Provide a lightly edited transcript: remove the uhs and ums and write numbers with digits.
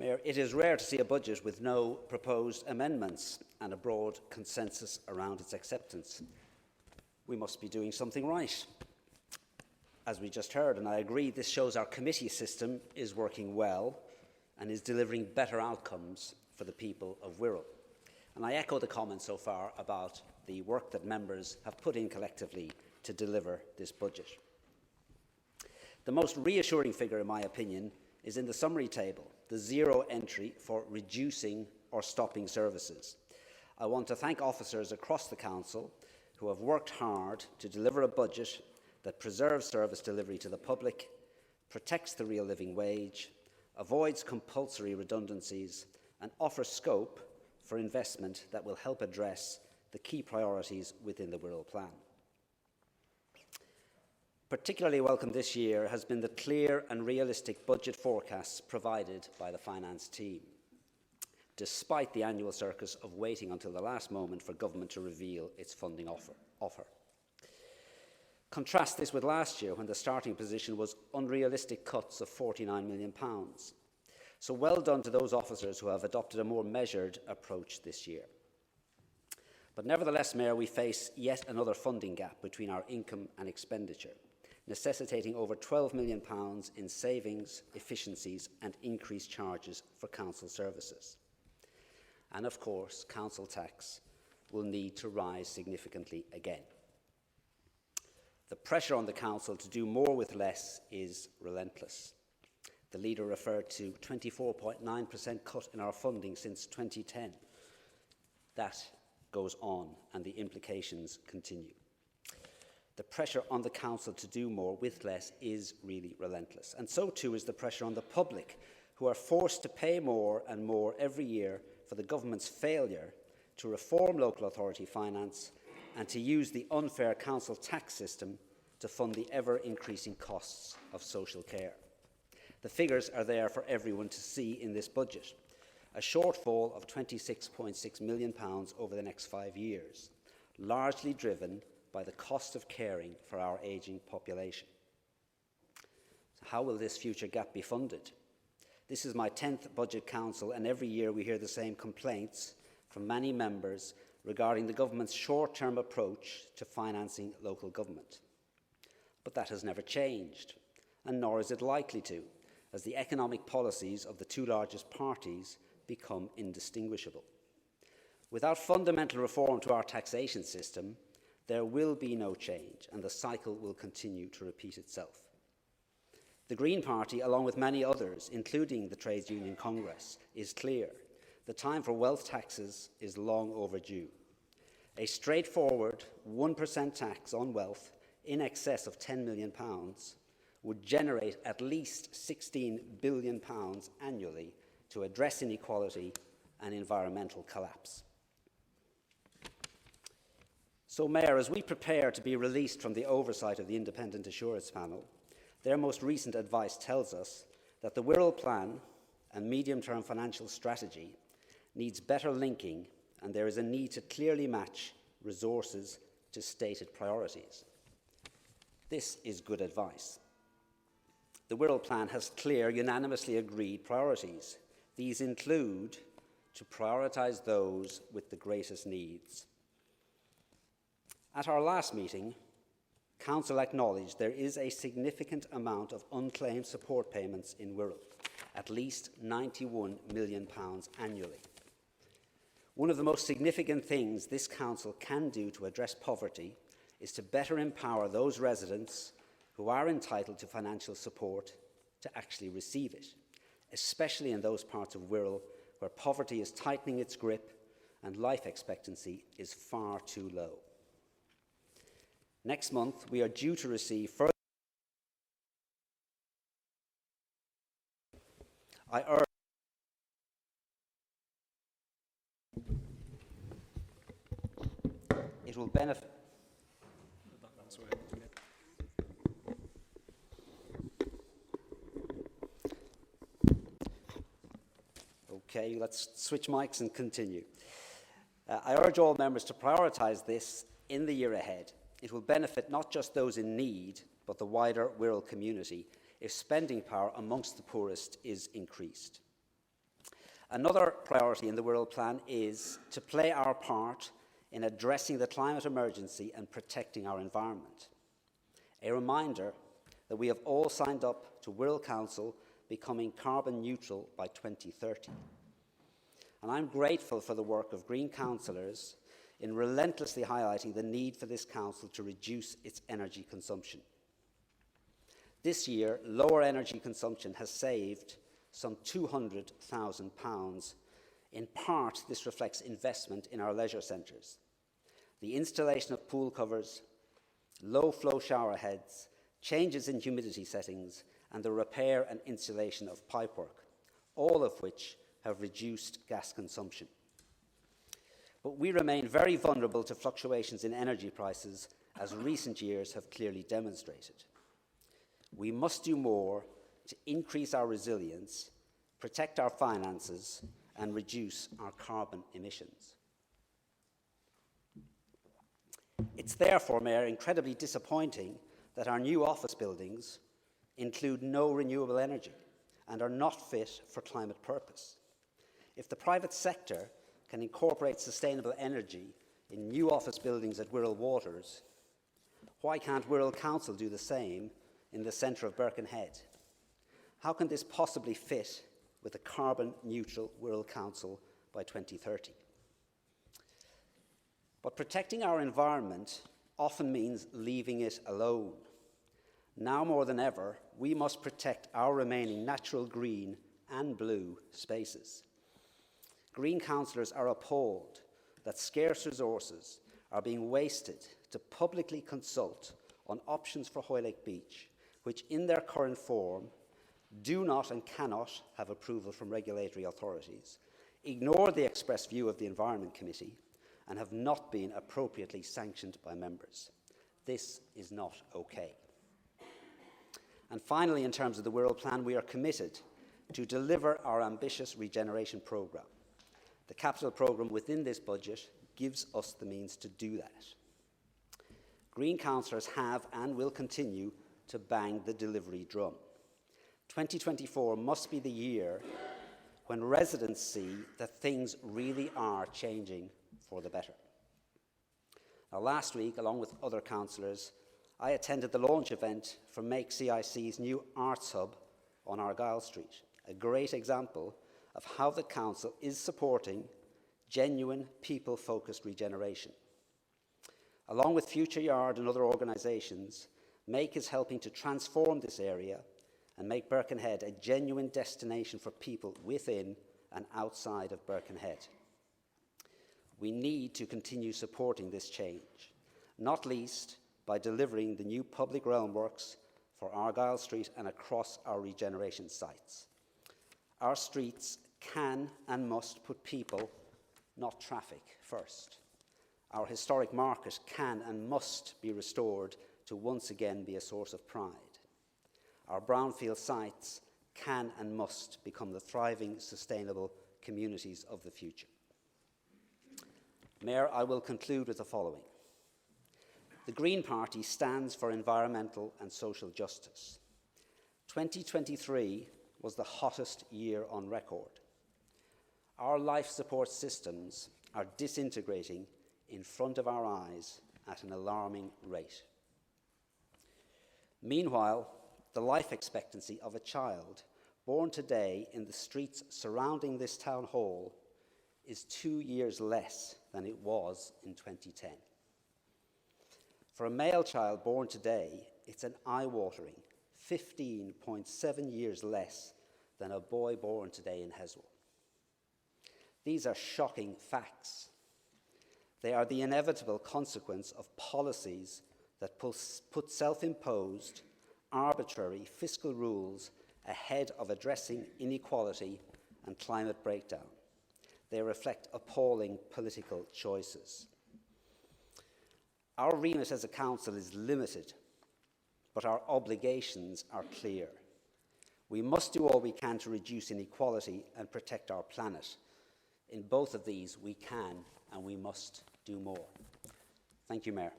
Mayor, it is rare to see a budget with no proposed amendments and a broad consensus around its acceptance. We must be doing something right, as we just heard, and I agree this shows our committee system is working well and is delivering better outcomes for the people of Wirral. And I echo the comments so far about the work that members have put in collectively to deliver this budget. The most reassuring figure, in my opinion, is in the summary table, the zero entry for reducing or stopping services. I want to thank officers across the Council who have worked hard to deliver a budget that preserves service delivery to the public, protects the real living wage, avoids compulsory redundancies, and offers scope for investment that will help address the key priorities within the Wirral Plan. Particularly welcome this year has been the clear and realistic budget forecasts provided by the finance team, despite the annual circus of waiting until the last moment for government to reveal its funding offer. Contrast this with last year, when the starting position was unrealistic cuts of £49 million. So well done to those officers who have adopted a more measured approach this year. But nevertheless, Mayor, we face yet another funding gap between our income and expenditure, necessitating over £12 million in savings, efficiencies and increased charges for council services. And of course, council tax will need to rise significantly again. The pressure on the council to do more with less is relentless. The leader referred to 24.9% cut in our funding since 2010. That goes on and the implications continue. The pressure on the council to do more with less is really relentless. And so too is the pressure on the public, who are forced to pay more and more every year for the government's failure to reform local authority finance and to use the unfair council tax system to fund the ever-increasing costs of social care. The figures are there for everyone to see in this budget. A shortfall of £26.6 million over the next 5 years, largely driven by the cost of caring for our ageing population. So how will this future gap be funded? This is my 10th Budget Council, and every year we hear the same complaints from many members regarding the government's short-term approach to financing local government. But that has never changed, and nor is it likely to, as the economic policies of the two largest parties become indistinguishable. Without fundamental reform to our taxation system, there will be no change, and the cycle will continue to repeat itself. The Green Party, along with many others, including the Trades Union Congress, is clear. The time for wealth taxes is long overdue. A straightforward 1% tax on wealth in excess of £10 million would generate at least £16 billion annually to address inequality and environmental collapse. So, Mayor, as we prepare to be released from the oversight of the Independent Assurance Panel, their most recent advice tells us that the Wirral Plan and medium-term financial strategy needs better linking, and there is a need to clearly match resources to stated priorities. This is good advice. The Wirral Plan has clear, unanimously agreed priorities. These include to prioritise those with the greatest needs. At our last meeting, Council acknowledged there is a significant amount of unclaimed support payments in Wirral, at least £91 million annually. One of the most significant things this Council can do to address poverty is to better empower those residents who are entitled to financial support to actually receive it, especially in those parts of Wirral where poverty is tightening its grip and life expectancy is far too low. Next month, we are due to receive further. I urge it will benefit. Okay, let's switch mics and continue. I urge all members to prioritise this in the year ahead. It will benefit not just those in need, but the wider Wirral community if spending power amongst the poorest is increased. Another priority in the Wirral Plan is to play our part in addressing the climate emergency and protecting our environment. A reminder that we have all signed up to Wirral Council becoming carbon neutral by 2030. And I'm grateful for the work of Green councillors in relentlessly highlighting the need for this council to reduce its energy consumption. This year, lower energy consumption has saved some £200,000. In part, this reflects investment in our leisure centres. The installation of pool covers, low-flow shower heads, changes in humidity settings, and the repair and installation of pipework, all of which have reduced gas consumption. But we remain very vulnerable to fluctuations in energy prices, as recent years have clearly demonstrated. We must do more to increase our resilience, protect our finances, and reduce our carbon emissions. It's therefore, Mayor, incredibly disappointing that our new office buildings include no renewable energy and are not fit for climate purpose. If the private sector can incorporate sustainable energy in new office buildings at Wirral Waters, why can't Wirral Council do the same in the centre of Birkenhead? How can this possibly fit with a carbon-neutral Wirral Council by 2030? But protecting our environment often means leaving it alone. Now more than ever, we must protect our remaining natural green and blue spaces. Green councillors are appalled that scarce resources are being wasted to publicly consult on options for Hoylake Beach, which in their current form do not and cannot have approval from regulatory authorities, ignore the express view of the Environment Committee, and have not been appropriately sanctioned by members. This is not okay. And finally, in terms of the Wirral Plan, we are committed to deliver our ambitious regeneration programme. The capital programme within this budget gives us the means to do that. Green councillors have and will continue to bang the delivery drum. 2024 must be the year when residents see that things really are changing for the better. Now, last week, along with other councillors, I attended the launch event for Make CIC's new Arts Hub on Argyll Street, a great example of how the council is supporting genuine people-focused regeneration. Along with Future Yard and other organisations, Make is helping to transform this area and make Birkenhead a genuine destination for people within and outside of Birkenhead. We need to continue supporting this change, not least by delivering the new public realm works for Argyll Street and across our regeneration sites. Our streets can and must put people, not traffic, first. Our historic market can and must be restored to once again be a source of pride. Our brownfield sites can and must become the thriving, sustainable communities of the future. Mayor, I will conclude with the following. The Green Party stands for environmental and social justice. 2023 was the hottest year on record. Our life support systems are disintegrating in front of our eyes at an alarming rate. Meanwhile, the life expectancy of a child born today in the streets surrounding this town hall is 2 years less than it was in 2010. For a male child born today, it's an eye-watering 15.7 years less than a boy born today in Heswell. These are shocking facts. They are the inevitable consequence of policies that put self-imposed, arbitrary fiscal rules ahead of addressing inequality and climate breakdown. They reflect appalling political choices. Our remit as a council is limited, but our obligations are clear. We must do all we can to reduce inequality and protect our planet. In both of these, we can and we must do more. Thank you, Mayor.